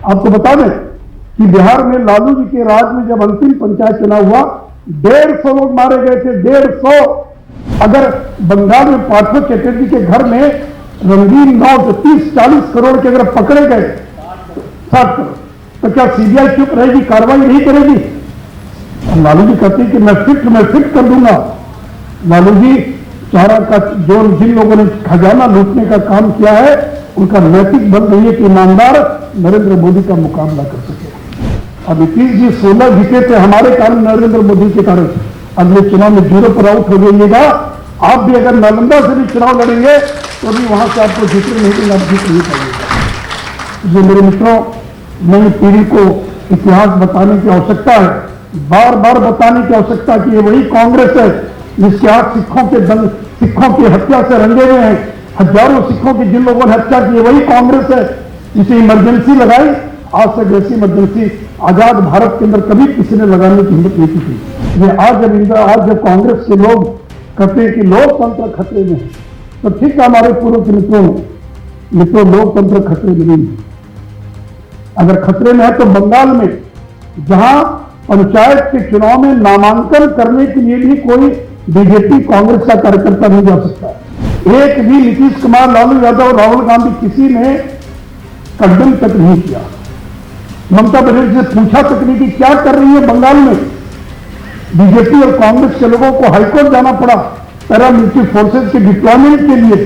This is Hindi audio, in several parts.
आपको बता दें कि बिहार में लालू जी के राज में जब अंतिम पंचायत चुनाव हुआ 150 लोग मारे गए थे, 150। अगर बंगाल में पार्थो चटर्जी के घर में रंगीन नोट 30-40 करोड़ के अगर पकड़े गए 60 करोड़, तो क्या सीबीआई चुप रहेगी, कार्रवाई नहीं करेगी? और लालू जी कहते हैं कि मैं फिट कर दूंगा। लालू जी चारा का जो जिन लोगों ने खजाना लूटने का काम किया है उनका नैतिक बल नहीं है कि ईमानदार नरेंद्र मोदी का मुकाबला कर सके। अब नीतीश जी 16 जीते थे हमारे कारण, नरेंद्र मोदी के कारण। अगले चुनाव में 0 पर आउट हो जाइएगा। आप भी अगर नालंदा से भी चुनाव लड़ेंगे तो भी वहां से आपको जीतने नहीं देंगे, आप जीत नहीं पाइएगा। जो मेरे मित्रों, नई पीढ़ी को इतिहास बताने की आवश्यकता है, बार बार बताने की आवश्यकता कि ये वही कांग्रेस है जिसके हाथ सिखों की हत्या से रंगे हुए हैं। हजारों सिखों की जिन लोगों ने हत्या की, वही कांग्रेस है जिसे इमरजेंसी लगाई। आज तक ऐसी इमरजेंसी आजाद भारत के अंदर कभी किसी ने लगाने की हिम्मत नहीं की थी। ये आज जब कांग्रेस के लोग कहते हैं कि लोकतंत्र खतरे में है, तो ठीक है हमारे पूर्व के मित्रों लोकतंत्र खतरे में नहीं है। अगर खतरे में है तो बंगाल में, जहां पंचायत के चुनाव में नामांकन करने के लिए भी कोई बीजेपी कांग्रेस का कार्यकर्ता नहीं जा सकता। एक भी नीतीश कुमार, लालू यादव, राहुल गांधी किसी ने कदम तक नहीं किया। ममता बनर्जी से पूछा तक नहीं कि क्या कर रही है बंगाल में। बीजेपी और कांग्रेस के लोगों को हाईकोर्ट जाना पड़ा पैरामिलिट्री फोर्सेज के डिप्लॉयमेंट के लिए।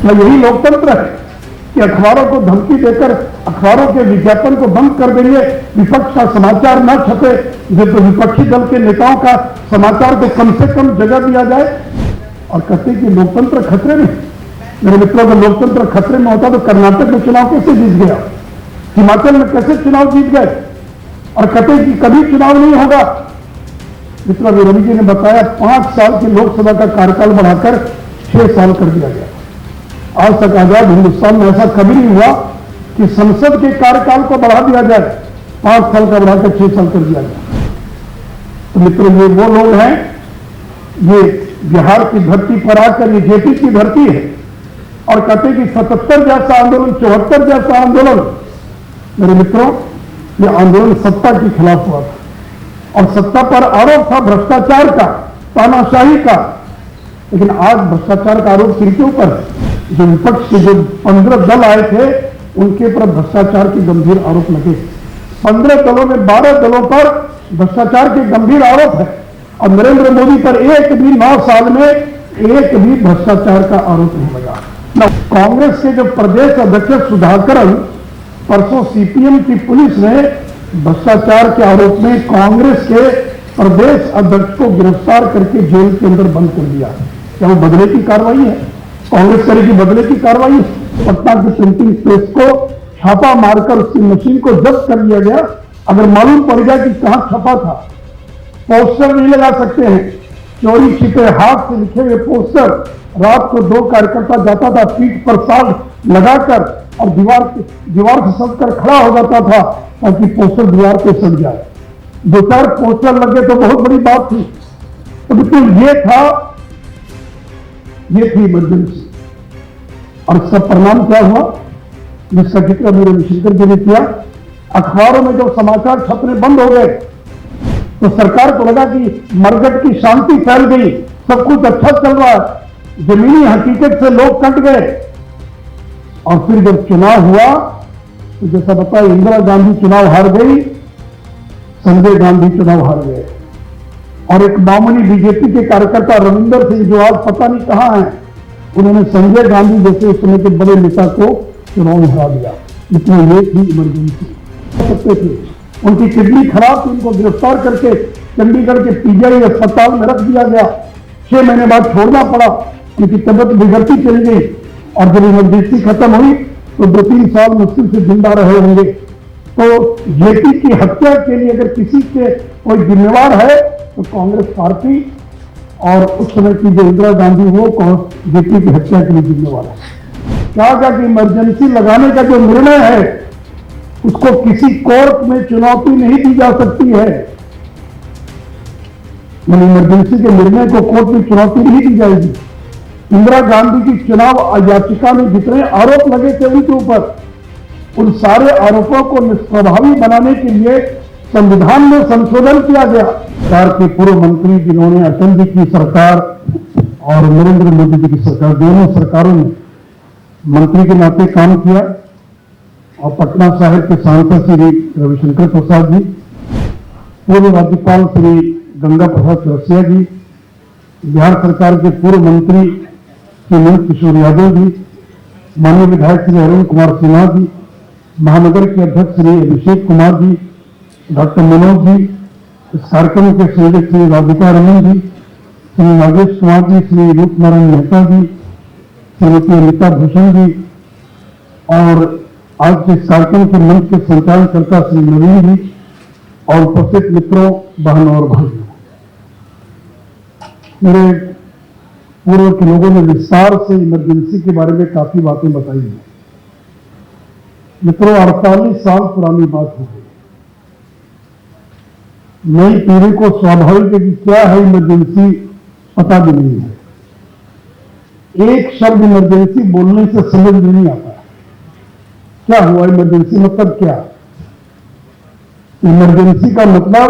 क्या यही लोकतंत्र है कि अखबारों को धमकी देकर अखबारों के विज्ञापन को बंद कर देंगे, विपक्ष का समाचार न छपे, जब तो विपक्षी दल के नेताओं का समाचार को कम से कम जगह दिया जाए, और कहते कि लोकतंत्र खतरे में। मेरे मित्रों, अगर लोकतंत्र खतरे में होता तो कर्नाटक में चुनाव कैसे जीत गया, हिमाचल में कैसे चुनाव जीत गए, और कहते कि कभी चुनाव नहीं होगा। मित्रों, रवि जी ने बताया 5 साल की लोकसभा का कार्यकाल बढ़ाकर 6 साल कर दिया गया। आज तक आजाद हिंदुस्तान में ऐसा कभी नहीं हुआ कि संसद के कार्यकाल को बढ़ा दिया जाए, 5 साल का बढ़ाकर 6 साल कर दिया गया। तो मित्रों, ये वो लोग हैं, ये बिहार की धरती पर आकर ये जेपी की धरती है, और कहते कि 77 जैसा आंदोलन, 74 जैसा आंदोलन। मेरे मित्रों, ये आंदोलन सत्ता के खिलाफ हुआ था, और सत्ता पर आरोप था भ्रष्टाचार का, तानाशाही का। लेकिन आज भ्रष्टाचार का आरोप किनके ऊपर है? जो विपक्ष के जो 15 दल आए थे उनके ऊपर भ्रष्टाचार के गंभीर आरोप लगे। 15 दलों में 12 दलों पर भ्रष्टाचार के गंभीर आरोप है, और नरेंद्र मोदी पर एक भी 9 साल में एक भी भ्रष्टाचार का आरोप नहीं लगा। कांग्रेस के जो प्रदेश अध्यक्ष सुधाकरन, परसों सीपीएम की पुलिस ने भ्रष्टाचार के आरोप में कांग्रेस के प्रदेश अध्यक्ष को गिरफ्तार करके जेल के अंदर बंद कर दिया। क्या वो बदले की कार्रवाई है? कांग्रेस करेगी बदले की कार्रवाई? पटना की प्रिंटिंग प्रेस को छापा मारकर उसकी मशीन को जब्त कर लिया गया। अगर मालूम पड़ गया कि कहां छपा था, पोस्टर नहीं लगा सकते हैं, चोरी छिपे हाथ से लिखे हुए पोस्टर। रात को 2 कार्यकर्ता जाता था, पीठ पर साग लगाकर, और दीवार से सटकर खड़ा हो जाता था ताकि पोस्टर दीवार पे सट जाए। 2-4 पोस्टर लगे तो बहुत बड़ी बात थी। तो बिल्कुल ये थी इमरजेंसी। और इसका परिणाम क्या हुआ, जिसका जिक्र मेरे रविशंकर जी ने किया। अखबारों में जब समाचार छपने बंद हो गए तो सरकार को लगा कि मरघट की शांति फैल गई, सब कुछ अच्छा चल रहा है, जमीनी हकीकत से लोग कट गए। और फिर जब चुनाव हुआ तो जैसा बताया, इंदिरा गांधी चुनाव हार गई, संजय गांधी चुनाव हार गए, और एक मामूली बीजेपी के कार्यकर्ता रविंदर सिंह, जो आज पता नहीं कहां है, उन्होंने संजय गांधी जैसे उस समय के बड़े नेता को चुनाव में हरा दिया। इतना ये थी इमरजेंसी। सकते थे, उनकी किडनी खराब थी, उनको गिरफ्तार करके चंडीगढ़ के पीजीआई अस्पताल में रख दिया गया। 6 महीने बाद छोड़ना पड़ा, उनकी तबियत बिगड़ती चली गई, और जब इमरजेंसी खत्म हुई तो 2-3 साल मुश्किल से जिंदा रहे होंगे। तो जेपी की हत्या के लिए अगर किसी के कोई जिम्मेवार है तो कांग्रेस पार्टी, और उस समय की जो इंदिरा गांधी वो जेपी की हत्या के लिए जिम्मेवार है। क्या कि इमरजेंसी लगाने का जो निर्णय है उसको किसी कोर्ट में चुनौती नहीं दी जा सकती है। इमरजेंसी के निर्णय को कोर्ट में चुनौती नहीं दी जाएगी। इंदिरा गांधी की चुनाव याचिका में जितने आरोप लगे थे उनके ऊपर, उन सारे आरोपों को निष्प्रभावी बनाने के लिए संविधान में संशोधन किया गया। सरकार के पूर्व मंत्री जिन्होंने अटल जी की सरकार और नरेंद्र मोदी जी की सरकार, दोनों सरकारों में मंत्री के नाते काम किया, और पटना साहिब के सांसद श्री रविशंकर प्रसाद जी, पूर्व राज्यपाल श्री गंगा प्रसाद चौरसिया जी, बिहार सरकार के पूर्व मंत्री श्री नंद किशोर यादव जी, माननीय विधायक श्री अरुण कुमार सिन्हा जी, महानगर के अध्यक्ष श्री अभिषेक कुमार जी, डॉक्टर मनोज जी, इस कार्यक्रम के संयोजक श्री राधिका रमन जी, श्री नागेश कुमार जी, श्री रूप नारायण मेहता जी, श्रीमती अमिता भूषण जी, और आज के इस कार्यक्रम के मंच के संचालनकर्ता श्री नवीन जी, और उपस्थित मित्रों, बहनों और भाइयों, मेरे पूर्व के लोगों ने विस्तार से इमरजेंसी के बारे में काफी बातें बताई हैं। मित्रों, 48 साल पुरानी बात हो गई। नई पीढ़ी को स्वाभाविक है कि क्या है इमरजेंसी पता भी नहीं है। एक शब्द इमरजेंसी बोलने से समझ में नहीं आता क्या हुआ इमरजेंसी मतलब क्या। इमरजेंसी का मतलब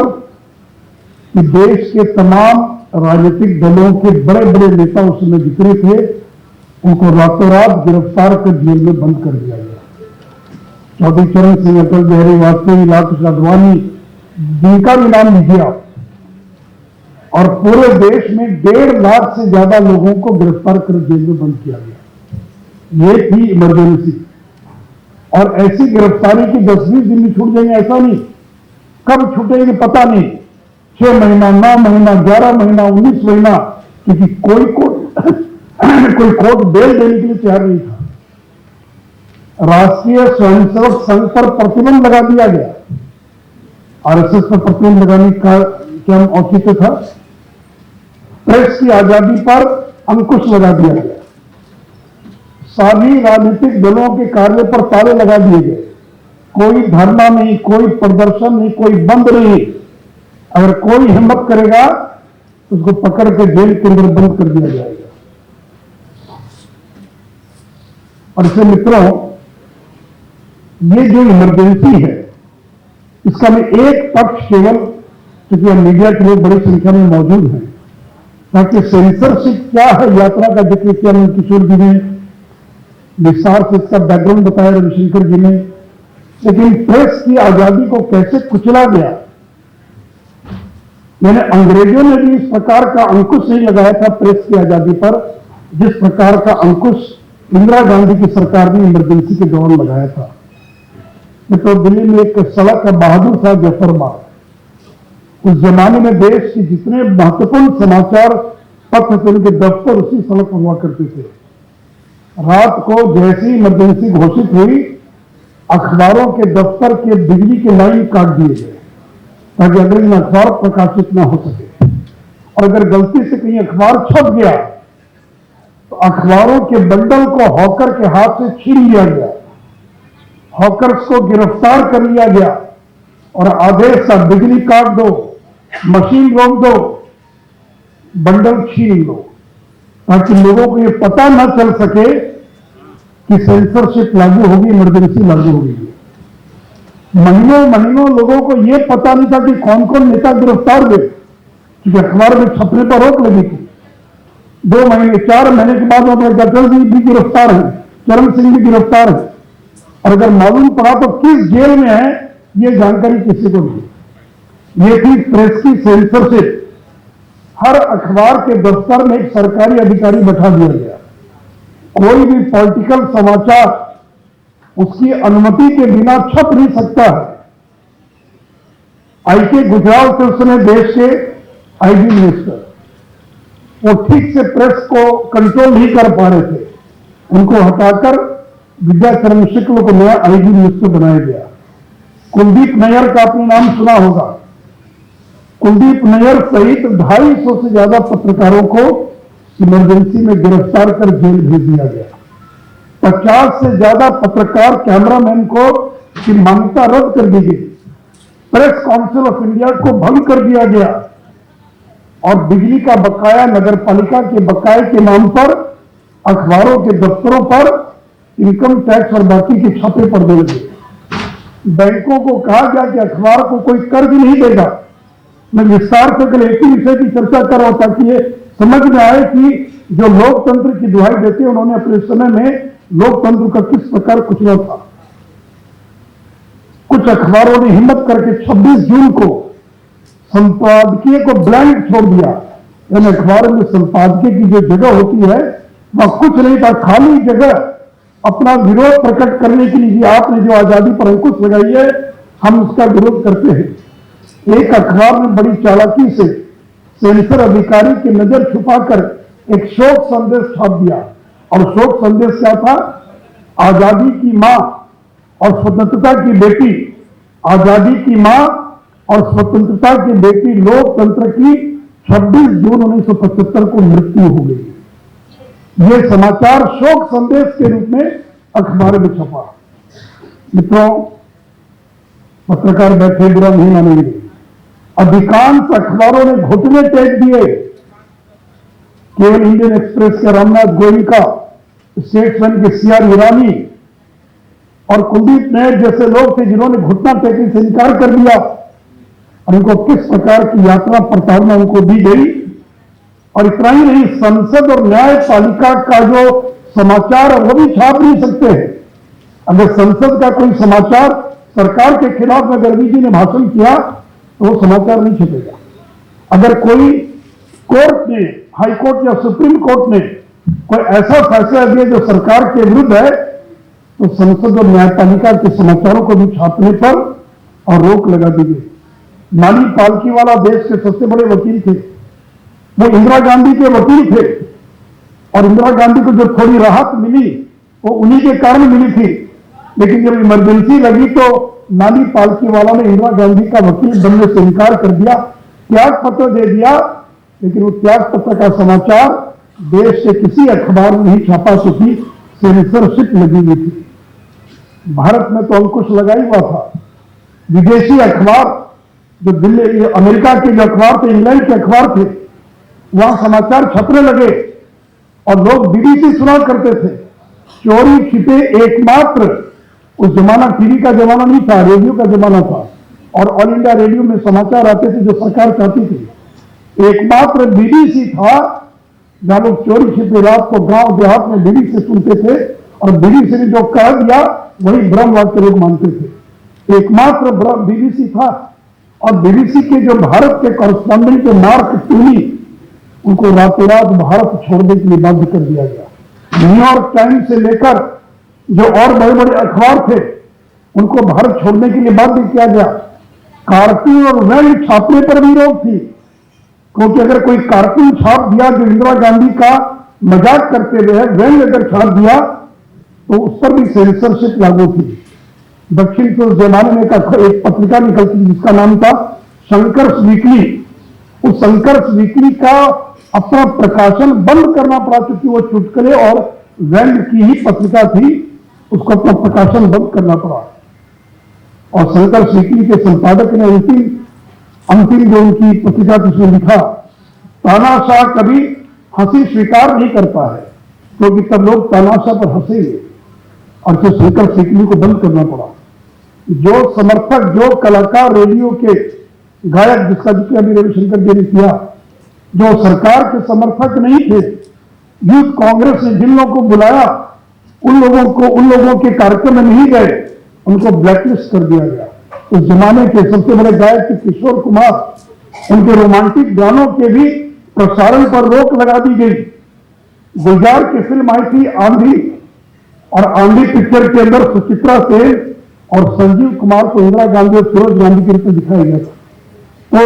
कि देश के तमाम राजनीतिक दलों के बड़े बड़े नेता उसमें जितने थे उनको रातों रात गिरफ्तार कर जेल में बंद कर दिया गया। चौधरी चरण सिंह, अटल बिहारी वाजपेयी, लाल कृष्ण आडवाणी, जिनका भी नाम लीजिए आप, और पूरे देश में 1.5 लाख से ज्यादा लोगों को गिरफ्तार कर जेल में बंद किया गया। ये थी इमरजेंसी। और ऐसी गिरफ्तारी की 10-20 दिन में छूट जाएंगे ऐसा नहीं, कब छूटेंगे पता नहीं, 6 महीना, 9 महीना, 11 महीना, 19 महीना, क्योंकि कोई कोर्ट बेल देने के लिए तैयार नहीं था। राष्ट्रीय स्वयंसेवक संघ पर प्रतिबंध लगा दिया गया। आरएसएस पर प्रतिबंध लगाने का क्या औचित्य था। प्रेस की आजादी पर अंकुश लगा दिया गया। सभी राजनीतिक दलों के कार्य पर ताले लगा दिए गए। कोई धरना नहीं, कोई प्रदर्शन नहीं, कोई बंद नहीं। अगर कोई हिम्मत करेगा तो उसको पकड़ के जेल के अंदर बंद कर दिया जाएगा। और इससे मित्रों, ये जो इमरजेंसी है इसका मैं एक पक्ष केवल, क्योंकि मीडिया के लोग बड़ी संख्या में मौजूद हैं, ताकि सेंसरशिप क्या है यात्रा का जिक्र किया नंद किशोर जी ने, विस्तार से इसका बैकग्राउंड बताया रविशंकर जी ने, लेकिन प्रेस की आजादी को कैसे कुचला गया। यानी अंग्रेजों ने भी इस प्रकार का अंकुश नहीं लगाया था प्रेस की आजादी पर, जिस प्रकार का अंकुश इंदिरा गांधी की सरकार ने इमरजेंसी के दौरान लगाया था। तो दिल्ली में एक सड़क का बहादुर शाह जफर मार्ग, उस जमाने में देश के जितने महत्वपूर्ण समाचार पत्र थे उनके दफ्तर उसी सड़क पर हुआ करते थे। रात को जैसी इमरजेंसी घोषित हुई, अखबारों के दफ्तर के बिजली के लाइन काट दिए गए ताकि अगले दिन अखबार प्रकाशित ना हो सके। और अगर गलती से कहीं अखबार छप गया तो अखबारों के बंडल को हॉकर के हाथ से छीन लिया गया, हॉकर्स को गिरफ्तार कर लिया गया और आदेश था बिजली काट दो, मशीन रोक दो, बंडल छीन लो, ताकि लोगों को यह पता न चल सके कि सेंसरशिप लागू होगी, इमरजेंसी लागू होगी। महीनों महीनों लोगों को यह पता नहीं था कि कौन कौन नेता गिरफ्तार हुए, क्योंकि अखबार में छपने पर रोक लगी थी। 2 महीने 4 महीने के बाद अटल जी भी गिरफ्तार है, चरण सिंह भी गिरफ्तार है, और अगर मालूम पड़ा तो किस जेल में है ये जानकारी किसी को नहीं। ये थी प्रेस की सेंसरशिप। हर अखबार के दफ्तर में एक सरकारी अधिकारी बैठा दिया गया। कोई भी पॉलिटिकल समाचार उसकी अनुमति के बिना छप नहीं सकता है। आई.के. गुजराल थे उस समय देश के आईजी मिनिस्टर, वो ठीक से प्रेस को कंट्रोल नहीं कर पा रहे थे। उनको हटाकर विद्याचरण शुक्ल को नया आईजी मिनिस्टर बनाया गया। कुलदीप नैयर का आपने नाम सुना होगा। कुलदीप नैयर सहित 250 से ज्यादा पत्रकारों को इमरजेंसी में गिरफ्तार कर जेल भेज दिया गया। 50 से ज्यादा पत्रकार कैमरामैन को की मान्यता रद्द कर दी गई। प्रेस काउंसिल ऑफ इंडिया को भंग कर दिया गया और बिजली का बकाया, नगर पालिका के बकाये के नाम पर अखबारों के दफ्तरों पर इनकम टैक्स और बाकी के छापे पड़ने लगे। बैंकों को कहा गया कि अखबार को कोई कर्ज नहीं देगा। मैं विस्तार से कल एक ही विषय की चर्चा कर रहा हूं ताकि ये समझ में आए कि जो लोकतंत्र की दुहाई देते हैं उन्होंने अपने समय में लोकतंत्र का किस प्रकार कुचला था। कुछ अखबारों ने हिम्मत करके 26 जून को संपादकीय को ब्लैंक छोड़ दिया, यानी अखबार में संपादकीय की जो जगह होती है वह कुछ नहीं था, खाली जगह अपना विरोध प्रकट करने के लिए आपने जो आजादी पर अंकुश लगाई है हम उसका विरोध करते हैं। एक अखबार ने बड़ी चालाकी से सेंसर अधिकारी की नजर छुपाकर एक शोक संदेश छाप दिया, और शोक संदेश क्या था? आजादी की मां और स्वतंत्रता की बेटी, आजादी की मां और स्वतंत्रता की बेटी लोकतंत्र की 26 जून 1975 को मृत्यु हो गई। ये समाचार शोक संदेश के रूप में अखबार में छपा। मित्रों, पत्रकार बैठे बुरा नहीं मानेंगे, अधिकांश अखबारों ने घुटने टेक दिए। केवल इंडियन एक्सप्रेस के रामनाथ गोयनका, स्टेट्समैन के सीआर ईरानी और कुलदीप नायर जैसे लोग थे जिन्होंने घुटना टेकने से इनकार कर दिया, और उनको किस प्रकार की यात्रा प्रताड़ना उनको दी गई। और इतना ही नहीं, संसद और न्यायपालिका का जो समाचार है वो भी छाप नहीं सकते हैं। अगर संसद का कोई समाचार सरकार के खिलाफ अगर जी ने भाषण किया तो वो समाचार नहीं छपेगा। अगर कोई कोर्ट ने, हाई कोर्ट या सुप्रीम कोर्ट ने कोई ऐसा फैसला दिया जो सरकार के विरुद्ध है तो संसद और न्यायपालिका के समाचारों को भी छापने पर और रोक लगा दी गई। नाली पालकीवाला देश के सबसे बड़े वकील थे, वो इंदिरा गांधी के वकील थे, और इंदिरा गांधी को जो थोड़ी राहत मिली वो उन्हीं के कारण मिली थी। लेकिन जब इमरजेंसी लगी तो नाली पालकीवाला ने इंदिरा गांधी का वकील बनने से इनकार कर दिया, त्याग पत्र दे दिया, लेकिन वो त्याग पत्र का समाचार देश से किसी अखबार में नहीं छापा चुकी, सेंसरशिप लगी हुई थी। भारत में तो अंकुश लगा ही हुआ था। विदेशी अखबार जो दिल्ली, अमेरिका के जो अखबार थे, इंग्लैंड के अखबार थे, वहां समाचार छपने लगे और लोग बीबीसी सुना करते थे। चोरी छिपे एकमात्र, उस जमाना टीवी का जमाना नहीं था, रेडियो का जमाना था, और ऑल इंडिया रेडियो में समाचार आते थे जो सरकार चाहती थी। एकमात्र बीबीसी था जहां लोग चोरी छिपे रात को गांव देहात में बीबीसी सुनते थे, और बीबीसी ने जो कह दिया वही ब्रह्म वाक्य लोग मानते थे। एकमात्र बीबीसी था, और बीबीसी के जो भारत के कॉरेस्पॉन्डेंट थे मार्क टूनी, उनको रातों रात भारत छोड़ने के लिए बाध्य कर दिया गया। न्यूयॉर्क टाइम्स से लेकर जो और बड़े बड़े अखबार थे उनको भारत छोड़ने के लिए बाध्य किया गया। कार्टून और व्यंग छापने पर भी रोक थी, क्योंकि अगर कोई कार्टून छाप दिया जो इंदिरा गांधी का मजाक करते हुए व्यंग अगर छाप दिया तो उस पर भी सेंसरशिप लागू थी। दक्षिण के उस जमाने में एक पत्रिका निकलती जिसका नाम था संघर्ष वीकली। उस संघर्ष वीकली का अपना प्रकाशन बंद करना पड़ा, क्योंकि वो चुटकुले और व्यंग की ही पत्रिका थी, उसको अपना प्रकाशन बंद करना पड़ा। और संघर्ष वीकली के संपादक ने अंतिम जो उनकी पत्रिका थी उसमें लिखा, तानाशाह कभी हंसी स्वीकार नहीं करता है, क्योंकि तब लोग तानाशाह पर हंसेंगे, और फिर संघर्ष वीकली को बंद करना पड़ा। जो समर्थक, जो कलाकार, रेडियो के गायक, जिसका जिक्र अभी रविशंकर जी ने किया, जो सरकार के समर्थक नहीं थे, यूथ कांग्रेस ने जिन लोगों को बुलाया उन लोगों के कार्यक्रम में नहीं गए, उनको ब्लैकलिस्ट कर दिया गया। उस जमाने के सबसे बड़े गायक किशोर कुमार, उनके रोमांटिक गानों के भी प्रसारण पर रोक लगा दी गई। गुलजार की फिल्म आई थी आंधी, और आंधी पिक्चर के अंदर सुचित्रा सेन और संजीव कुमार को इंदिरा गांधी और फिरोज गांधी के रूप में दिखाया गया था, तो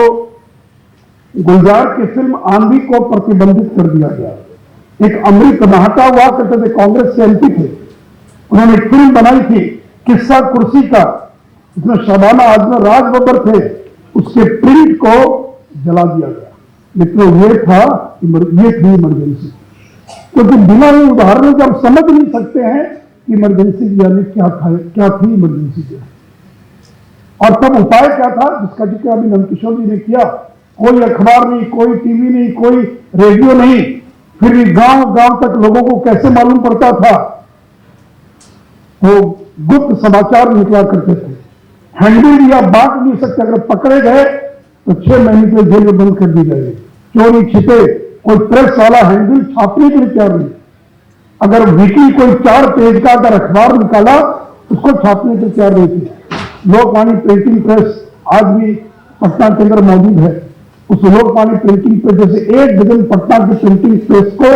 गुलजार की फिल्म आंधी को प्रतिबंधित कर दिया गया। एक अमृत महाता हुआ करते थे, कांग्रेस के एमपी थे, उन्होंने एक फिल्म बनाई थी किस्सा कुर्सी का, इसमें शबाना आजमी, राज बब्बर थे, उसके प्रिंट को जला दिया गया। मित्रों, ये थी इमरजेंसी, क्योंकि बिना उदाहरणों के हम समझ नहीं सकते हैं कि इमरजेंसी यानी क्या थी इमरजेंसी क्या, और तब उपाय क्या था जिसका जिक्र अभी नंदकिशोर जी ने किया। कोई अखबार नहीं, कोई टीवी नहीं, कोई रेडियो नहीं, फिर भी गांव गांव तक लोगों को कैसे मालूम पड़ता था? वो गुप्त समाचार निकला करते थे। हैंडल या बांट नहीं सकते। अगर पकड़े गए तो 6 महीने के जेल में बंद कर दी जाएगी। चोरी छिपे कोई प्रेस वाला हैंडल छापने के लिए तैयार नहीं। अगर वीकली कोई 4 पेज का अगर अखबार निकाला उसको छापने के लिए तैयार नहीं थी। लोकवाणी प्रिंटिंग प्रेस आज भी पटना के अंदर मौजूद है। उस लोकवाणी प्रिंटिंग प्रेस जैसे 1 डजन पटना की प्रिंटिंग प्रेस को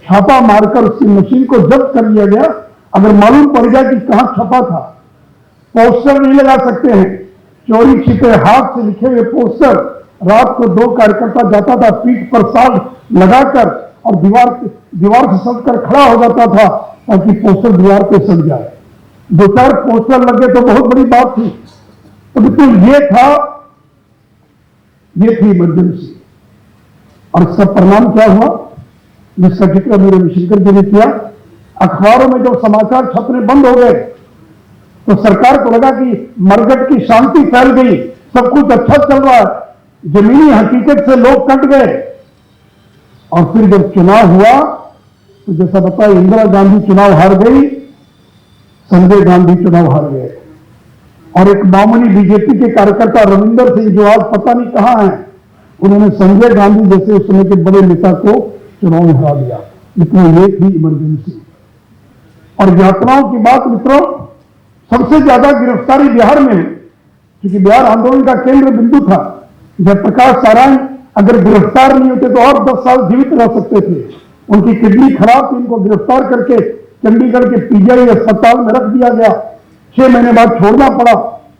छापा मारकर उसकी मशीन को जब्त कर लिया गया। अगर मालूम पड़ गया कि कहां छपा था, पोस्टर नहीं लगा सकते हैं। चोरी छिपे हाथ से लिखे हुए पोस्टर रात को 2 कार्यकर्ता जाता था पीठ पर साल लगाकर और दीवार से सटकर खड़ा हो जाता था ताकि पोस्टर दीवार पे सट जाए। 2-4 पोस्टर लगे तो बहुत बड़ी बात थी। तो बिल्कुल ये थी इमरजेंसी। और इसका परिणाम क्या हुआ जिसका जिक्र मेरे रविशंकर जी ने किया। अखबारों में जब समाचार छपने बंद हो गए तो सरकार को लगा कि मरघट की शांति फैल गई, सब कुछ अच्छा चल रहा है। जमीनी हकीकत से लोग कट गए। और फिर जब चुनाव हुआ तो जैसा बताया इंदिरा गांधी चुनाव हार गई, संजय गांधी चुनाव हार गए। और एक मामूली बीजेपी के कार्यकर्ता रविंदर सिंह जो आज पता नहीं कहां है, उन्होंने संजय गांधी जैसे उस समय के बड़े नेता को चुनाव में हरा दिया। इतना ये थी इमरजेंसी। और यात्राओं की बात मित्रों, सबसे ज्यादा गिरफ्तारी बिहार में है क्योंकि बिहार आंदोलन का केंद्र बिंदु था। जयप्रकाश नारायण अगर गिरफ्तार नहीं होते तो और 10 साल जीवित रह सकते थे। उनकी किडनी खराब थी, उनको गिरफ्तार करके चंडीगढ़ के पीजीआई अस्पताल में रख दिया गया। 6 महीने बाद छोड़ना पड़ा,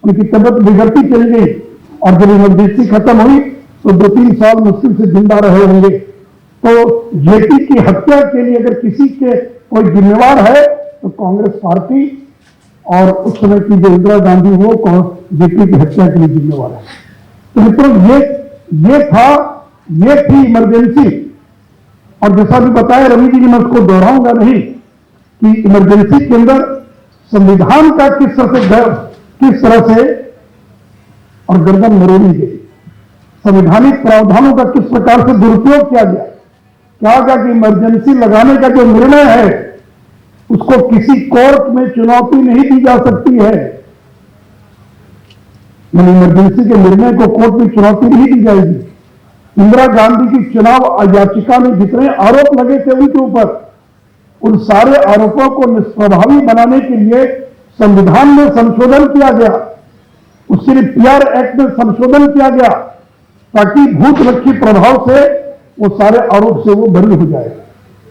उनकी तबियत बिगड़ती चली गई। और जब इमरजेंसी खत्म हुई तो 2-3 साल मुश्किल से जिंदा रहे होंगे। तो जेपी की हत्या के लिए अगर किसी के कोई जिम्मेवार है तो कांग्रेस पार्टी और उस समय की जो इंदिरा गांधी वो जेपी की हत्या के लिए जिम्मेवार है। तो मित्रों ये थी इमरजेंसी। और जैसा भी बताया रवि जी ने, मैं उसको दोहराऊंगा नहीं कि इमरजेंसी के अंदर संविधान का किस तरह से और गर्दन मरोड़ी गई, संवैधानिक प्रावधानों का किस प्रकार से दुरुपयोग किया गया। क्या गया कि इमरजेंसी लगाने का जो निर्णय है उसको किसी कोर्ट में चुनौती नहीं दी जा सकती है। इमरजेंसी के निर्णय को कोर्ट में चुनौती नहीं दी जाएगी। इंदिरा गांधी की चुनाव याचिका में जितने आरोप लगे थे उनके ऊपर, उन सारे आरोपों को निष्प्रभावी बनाने के लिए संविधान में संशोधन किया गया। उसके लिए पीआर एक्ट में संशोधन किया गया ताकि भूतलक्षी प्रभाव से वो सारे आरोप से वो बरी हो जाए।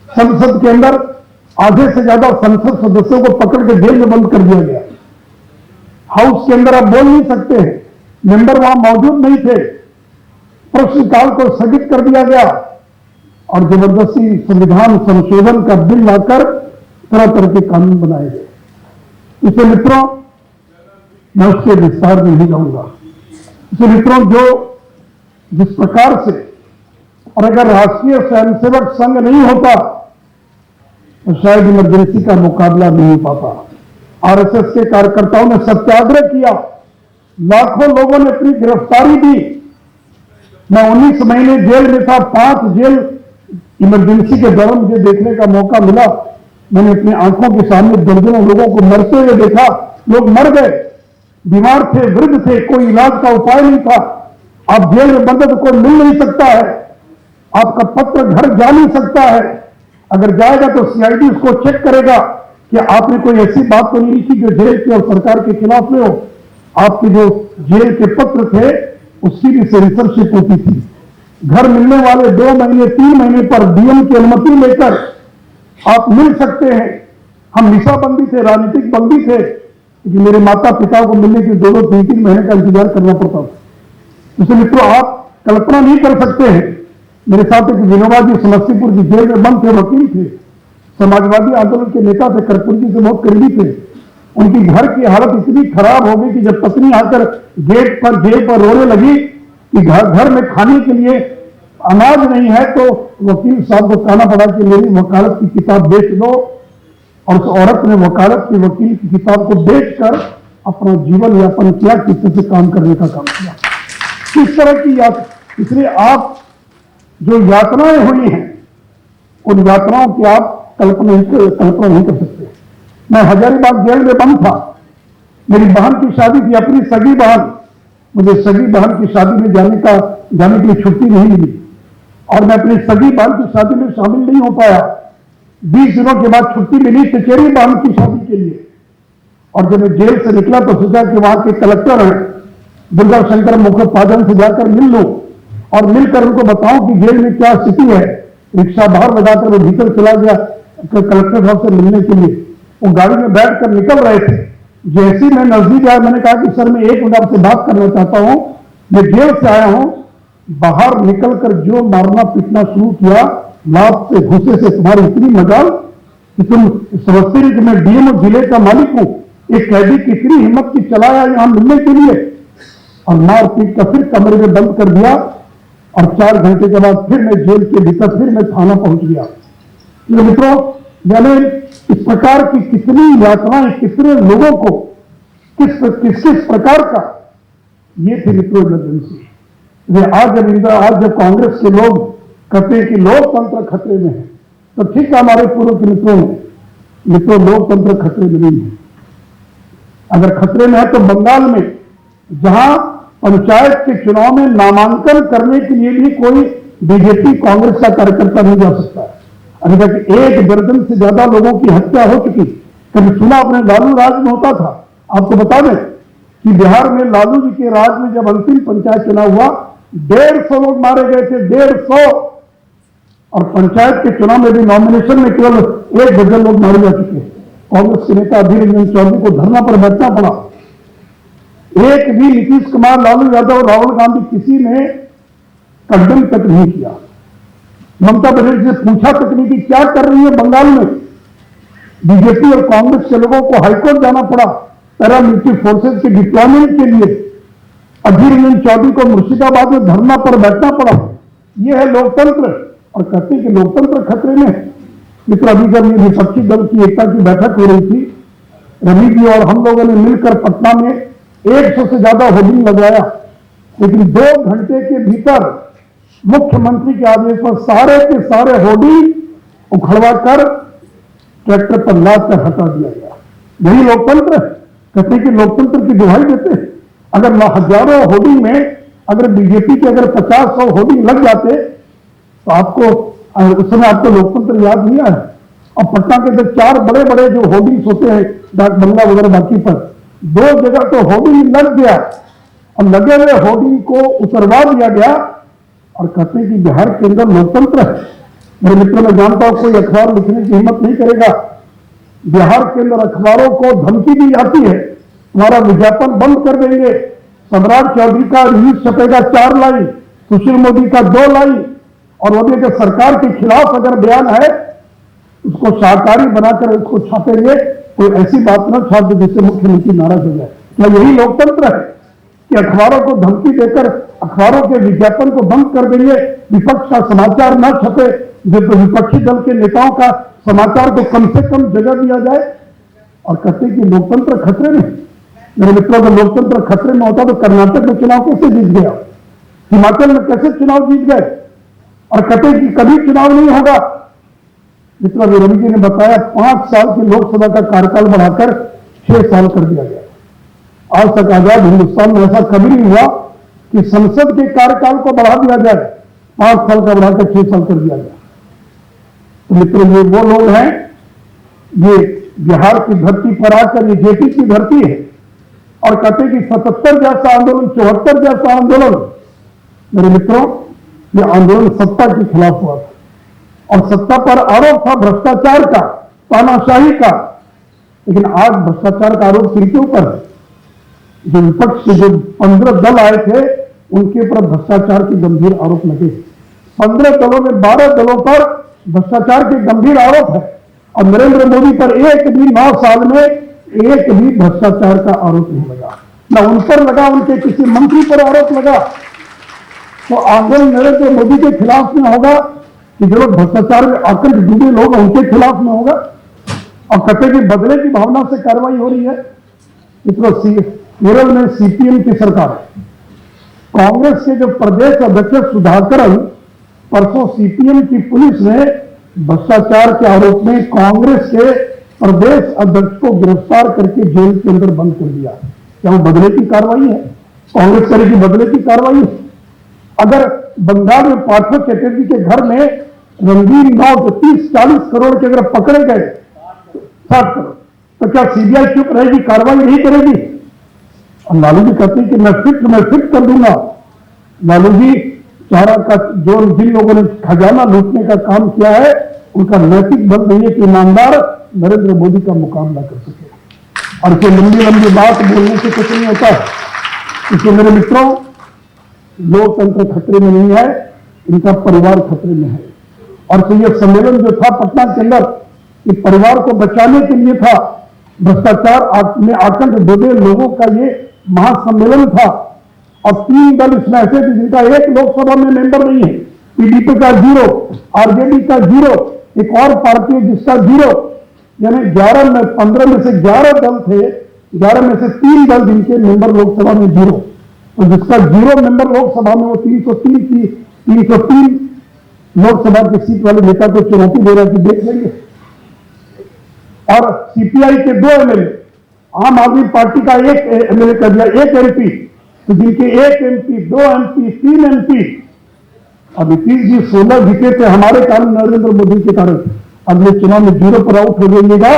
संसद के अंदर आधे से ज्यादा संसद सदस्यों को पकड़ के जेल में बंद कर दिया गया। हाउस के अंदर आप बोल नहीं सकते हैं, मेंबर वहां मौजूद नहीं थे। प्रश्नकाल को स्थगित कर दिया गया और जबरदस्ती संविधान संशोधन का बिल लाकर तरह तरह के कानून बनाए गए। इसे मित्रों मैं उसके विस्तार में नहीं जाऊंगा। इसे मित्रों जिस प्रकार से, और अगर राष्ट्रीय स्वयंसेवक संघ नहीं होता तो शायद इमरजेंसी का मुकाबला नहीं हो पाता। आरएसएस के कार्यकर्ताओं ने सत्याग्रह किया, लाखों लोगों ने अपनी गिरफ्तारी दी। मैं 19 महीने जेल में था, 5 जेल इमरजेंसी के दौरान मुझे देखने का मौका मिला। मैंने अपनी आंखों के सामने दर्जनों लोगों को मरते हुए देखा। लोग मर गए, बीमार थे, वृद्ध थे, कोई इलाज का उपाय नहीं था। आप जेल में बंद तो कोई मिल नहीं सकता है, आपका पत्र घर जा नहीं सकता है। अगर जाएगा तो सीआईडी उसको चेक करेगा कि आपने कोई ऐसी बात तो नहीं लिखी जो जेल की और सरकार के खिलाफ में हो। आपके जो जेल के पत्र थे उसकी भी सेंसरशिप होती थी। घर मिलने वाले 2 महीने 3 महीने पर डीएम की अनुमति लेकर आप मिल सकते हैं। हम निशाबंदी थे, राजनीतिक बंदी थे, क्योंकि मेरे माता पिता को मिलने के 2-2 3-3 महीने का इंतजार करना पड़ता था। इसलिए मित्रों आप कल्पना नहीं कर सकते हैं। मेरे साथ एक विनोबा जी समस्तीपुर की जेल में बंद थे, वकील थे, समाजवादी आंदोलन के नेता थे, कर्पूर जी से बहुत करीबी थे। उनकी घर की हालत इतनी खराब हो गई कि जब पत्नी आकर गेट पर जेल पर रोने लगी कि घर में खाने के लिए अनाज नहीं है, तो वकील साहब को कहना पड़ा कि मेरी वकालत की किताब बेच दो। और उस औरत ने वकालत की वकील की किताब को बेचकर अपना जीवन यापन किया, किसी से काम करने का काम किया। किस तरह की यात्रा, इसलिए आप जो यातनाएं हुई हैं उन यातनाओं की आप कल्पना नहीं कर सकते। मैं हजारीबाग जेल में बंद था। मेरी बहन की शादी थी, अपनी सगी बहन, मुझे सगी बहन की शादी में जाने के लिए छुट्टी नहीं मिली और मैं अपनी सगी बहन की शादी में शामिल नहीं हो पाया। 20 दिनों के बाद छुट्टी मिली चचेरी बहन की शादी के लिए, और जब मैं जेल से निकला तो सोचा कि वहां के कलेक्टर हैं दुर्गा शंकर मुखोपाध्याय से जाकर मिल लूं और मिलकर उनको बताऊं कि जेल में क्या स्थिति है। रिक्शा बाहर लगाकर वो भीतर चला गया कलेक्टर साहब से मिलने के लिए। वो गाड़ी में बैठकर निकल रहे थे, जैसे ही मैं नजदीक आया मैंने कहा कि सर मैं 1 मिनट आपसे बात करना चाहता हूं, मैं जेल से आया हूं। बाहर निकलकर जो मारना पीटना शुरू किया, लात से घुसे से तुम्हारी इतनी मजाल कि तुम समझते नहीं कि मैं डीएमओ जिले का मालिक हूं। एक कैदी की इतनी हिम्मत की चलाया यहां मिलने के लिए, और मार पीट कर फिर कमरे में बंद कर दिया। और 4 घंटे के बाद फिर मैं जेल के भीतर फिर मैं थाना पहुंच गया। मित्रों, यानी इस प्रकार की कितनी यातनाएं कितने लोगों को किस प्रकार का ये थी मित्रों इमरजेंसी। आज जब कांग्रेस के लोग कहते हैं कि लोकतंत्र खतरे में है, तो ठीक है, हमारे पूर्व के मित्रों लोकतंत्र खतरे में नहीं है। अगर खतरे में है तो बंगाल में, जहां पंचायत के चुनाव में नामांकन करने के लिए भी कोई बीजेपी कांग्रेस का कार्यकर्ता नहीं जा सकता। अभी तक 1 दर्जन से ज्यादा लोगों की हत्या हो चुकी। कभी सुना अपने लालू राज में होता था? आपको बता दें कि बिहार में लालू जी के राज में जब अंतिम पंचायत चुनाव हुआ 150 लोग मारे गए थे, 150। और पंचायत के चुनाव में भी नॉमिनेशन में केवल 1 दर्जन लोग मारे जा चुके हैं। कांग्रेस के नेता अधीर रंजन चौधरी को धरना पर बैठना पड़ा। एक भी नीतीश कुमार, लालू यादव और राहुल गांधी किसी ने कंडम तक नहीं किया। ममता बनर्जी से पूछा तक नहीं कि क्या कर रही है बंगाल में। बीजेपी और कांग्रेस के लोगों को हाईकोर्ट जाना पड़ा पैरामिलिट्री फोर्सेज के डिप्लॉयमेंट के लिए। अधीर रंजन चौधरी को मुर्शिदाबाद में धरना पर बैठना पड़ा। यह है लोकतंत्र, और कहते हैं कि लोकतंत्र खतरे में है। मित्र, अभी जब ये विपक्षी दल की एकता की बैठक हो रही थी, रवि जी और हम लोगों ने मिलकर पटना में 100 से ज्यादा होर्डिंग लगाया, लेकिन 2 घंटे के भीतर मुख्यमंत्री के आदेश पर सारे के सारे होर्डिंग उखड़वा कर ट्रैक्टर पर लाद कर हटा दिया गया। यही लोकतंत्र है। कहते हैं कि लोकतंत्र की दुहाई देते हैं। अगर हजारों होर्डिंग में अगर बीजेपी के अगर 50-100 होर्डिंग लग जाते तो आपको उस समय आपको लोकतंत्र याद नहीं आया। और पटना के अंदर 4 बड़े बड़े जो होर्डिंग्स होते हैं डाक बंगला वगैरह बाकी पर, 2 जगह तो होर्डिंग लग गया और लगे हुए होर्डिंग को उतरवा दिया गया। और कहते हैं कि बिहार के अंदर लोकतंत्र है। मेरे मित्रों, मैं जानता हूं कोई अखबार लिखने की हिम्मत नहीं करेगा। बिहार के अंदर अखबारों को धमकी दी जाती है, तुम्हारा विज्ञापन बंद कर देंगे। सम्राट चौधरी का न्यूज छपेगा 4 लाइन, सुशील मोदी का 2 लाइन, और वो भी अगर सरकार के खिलाफ अगर बयान है उसको शाकाहारी बनाकर उसको छापेंगे। कोई ऐसी बात न छाप दे जिससे मुख्यमंत्री नाराज हो जाए। क्या यही लोकतंत्र है कि अखबारों को धमकी देकर अखबारों के विज्ञापन को बंद कर देंगे, विपक्ष का समाचार न छपे, जब विपक्षी दल के नेताओं का समाचार को कम से कम जगह दिया जाए? और कहते कि लोकतंत्र खतरे में। मेरे मित्रों, अगर लोकतंत्र खतरे में होता तो कर्नाटक में चुनाव कैसे जीत गया, हिमाचल में कैसे चुनाव जीत गए, और कहते कि कभी चुनाव नहीं होगा। मित्रों, रवि जी ने बताया 5 साल की लोकसभा का कार्यकाल बढ़ाकर 6 साल कर दिया गया। आज तक आजाद हिंदुस्तान में ऐसा कभी नहीं हुआ कि संसद के कार्यकाल को बढ़ा दिया जाए, 5 साल का बढ़ाकर 6 साल कर दिया गया। तो मित्रों, ये वो लोग हैं, ये बिहार की धरती पर आकर ये जेपी की धरती है, और कहते कि 77 जैसा आंदोलन, 74 जैसा आंदोलन। मेरे मित्रों, ये आंदोलन सत्ता के खिलाफ हुआ था, और सत्ता पर आरोप था भ्रष्टाचार का, तानाशाही का। लेकिन आज भ्रष्टाचार का आरोप किनके ऊपर है? जो विपक्ष के जो 15 दल आए थे उनके ऊपर भ्रष्टाचार के गंभीर आरोप लगे। 15 दलों में 12 दलों पर भ्रष्टाचार के गंभीर आरोप है, और नरेंद्र मोदी पर एक भी 9 साल में एक भी भ्रष्टाचार का आरोप नहीं लगा। न उन पर लगा, उनके किसी मंत्री पर आरोप लगा। तो आंदोलन नरेंद्र मोदी के खिलाफ में होगा कि जो लोग भ्रष्टाचार में आकर डूबे लोग उनके खिलाफ में होगा। और कहते कि बदले की भावना से कार्रवाई हो रही है। केरल में सीपीएम की सरकार है, कांग्रेस के जो प्रदेश अध्यक्ष सुधाकरन, परसों सीपीएम की पुलिस ने भ्रष्टाचार के आरोप में कांग्रेस के प्रदेश अध्यक्ष को गिरफ्तार करके जेल के अंदर बंद कर दिया। क्या वो बदले की कार्रवाई है? कांग्रेस करेगी बदले की कार्रवाई है? अगर बंगाल में पाठक चटर्जी के घर में रंगीन नोट 30-40 करोड़ के अगर पकड़े गए 60 करोड़, तो क्या सीबीआई चुप रहेगी, कार्रवाई नहीं करेगी? और लालू जी कहते हैं कि मैं फिट कर दूंगा। लालू जी चारा का जो जिन लोगों ने खजाना लूटने का काम किया है उनका नैतिक बल नहीं है कि ईमानदार नरेंद्र मोदी का मुकाबला कर सके। और इसे लंबी लंबी बात बोलने से कुछ नहीं होता। इसलिए मेरे मित्रों, लोकतंत्र खतरे में नहीं है, इनका परिवार खतरे में है। और तो ये सम्मेलन जो था पटना के अंदर, ये परिवार को बचाने के लिए था। भ्रष्टाचार में आतंक डूबे लोगों का ये महासम्मेलन था। और 3 दल इसमें ऐसे थे जिनका एक लोकसभा में मेंबर नहीं है। पीडीपी का 0, आरजेडी का 0, एक और पार्टी जिसका 0, यानी 15 में से 11 दल थे, 11 में से 3 दल जिनके मेंबर लोकसभा में 0। तो जिसका 0 मेंबर लोकसभा में वो 303 लोकसभा की सीट वाले नेता को चुनौती दे रहा है कि देख लेंगे। और सीपीआई के 2 एमएलए, आम आदमी पार्टी का 1 एमएलए कर दिया, 1 एमपी, तो जिनके 1 एमपी, 2 एमपी, 3 एमपी, अब नीतीश जी 16 जीते थे हमारे कारण, नरेंद्र मोदी के कारण। अगले चुनाव में 0 पर आउट हो जाइएगा।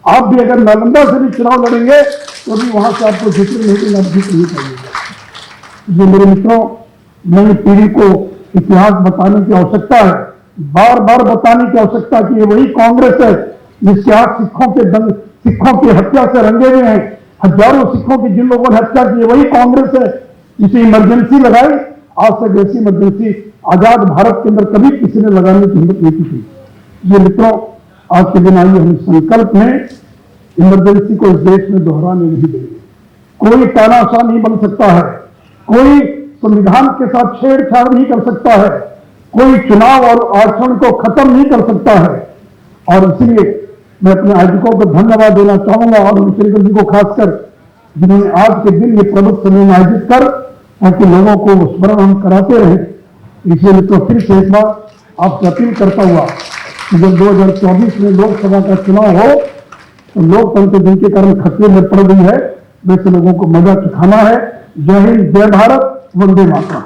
आप भी अगर नालंदा से भी चुनाव लड़ेंगे तो भी वहां से आपको जिक्र नहीं देना, जीत नहीं पाइएगा। ये मेरे मित्रों, नई पीढ़ी को इतिहास बताने की आवश्यकता है, बार बार बताने की आवश्यकता कि ये वही कांग्रेस है जिसके हाथ सिखों की हत्या से रंगे हुए हैं। हजारों सिखों की जिन लोगों ने हत्या की, वही कांग्रेस है जिसे इमरजेंसी लगाई। आज तक ऐसी इमरजेंसी आजाद भारत के अंदर कभी किसी ने लगाने की हिम्मत नहीं की थी। ये मित्रों, आज के दिन आइए हम संकल्प में इमरजेंसी को इस देश में दोहराने नहीं देंगे। कोई तानाशाह नहीं बन सकता है, कोई संविधान के साथ छेड़छाड़ नहीं कर सकता है, कोई चुनाव और आचरण को खत्म नहीं कर सकता है। और इसलिए मैं अपने आयोजकों को धन्यवाद देना चाहूंगा और मुख्यमंत्री जी को खासकर, जिन्होंने आज के दिन ये प्रमुख सम्मेलन आयोजित कर ताकि लोगों को स्मरण हम कराते रहे। इसलिए तो फिर से एक बार आपसे अपील करता हुआ कि जब 2024 में लोकसभा का चुनाव हो तो लोकतंत्र जिनके कारण खतरे में पड़ गई है, वैसे लोगों को मजा चखाना है। जय हिंद, जय भारत, वंदे मातरम।